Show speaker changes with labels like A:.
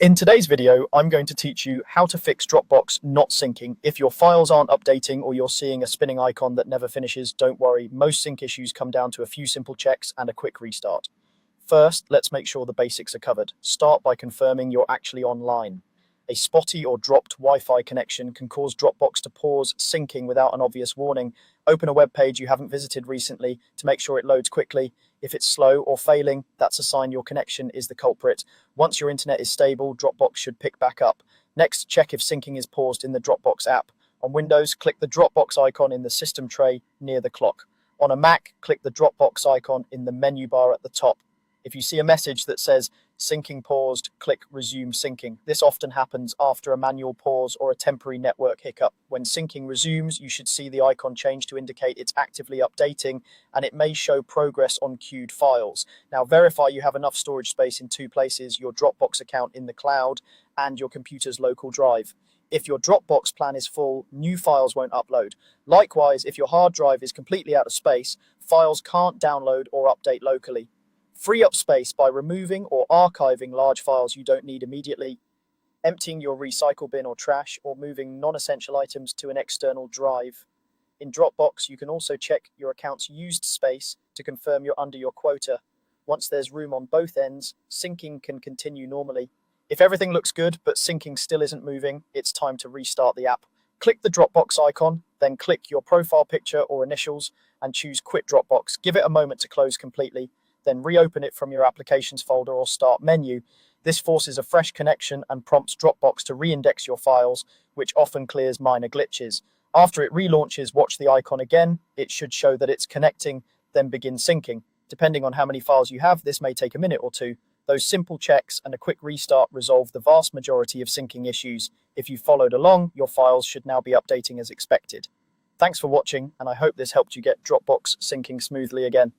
A: In today's video, I'm going to teach you how to fix Dropbox not syncing. If your files aren't updating or you're seeing a spinning icon that never finishes, don't worry. Most sync issues come down to a few simple checks and a quick restart. First, let's make sure the basics are covered. Start by confirming you're actually online. A spotty or dropped Wi-Fi connection can cause Dropbox to pause syncing without an obvious warning. Open a web page you haven't visited recently to make sure it loads quickly. If it's slow or failing, that's a sign your connection is the culprit. Once your internet is stable, Dropbox should pick back up. Next, check if syncing is paused in the Dropbox app. On Windows, click the Dropbox icon in the system tray near the clock. On a Mac, click the Dropbox icon in the menu bar at the top. If you see a message that says syncing paused, click resume syncing. This often happens after a manual pause or a temporary network hiccup. When syncing resumes, you should see the icon change to indicate it's actively updating, and it may show progress on queued files. Now verify you have enough storage space in two places: your Dropbox account in the cloud and your computer's local drive. If your Dropbox plan is full, new files won't upload. Likewise, if your hard drive is completely out of space, files can't download or update locally. Free up space by removing or archiving large files you don't need immediately, emptying your recycle bin or trash, or moving non-essential items to an external drive. In Dropbox, you can also check your account's used space to confirm you're under your quota. Once there's room on both ends, syncing can continue normally. If everything looks good but syncing still isn't moving, it's time to restart the app. Click the Dropbox icon, then click your profile picture or initials and choose Quit Dropbox. Give it a moment to close completely. Then reopen it from your applications folder or start menu. This forces a fresh connection and prompts Dropbox to reindex your files, which often clears minor glitches. After it relaunches, watch the icon again. It should show that it's connecting, then begin syncing. Depending on how many files you have, this may take a minute or two. Those simple checks and a quick restart resolve the vast majority of syncing issues. If you followed along, your files should now be updating as expected. Thanks for watching, and I hope this helped you get Dropbox syncing smoothly again.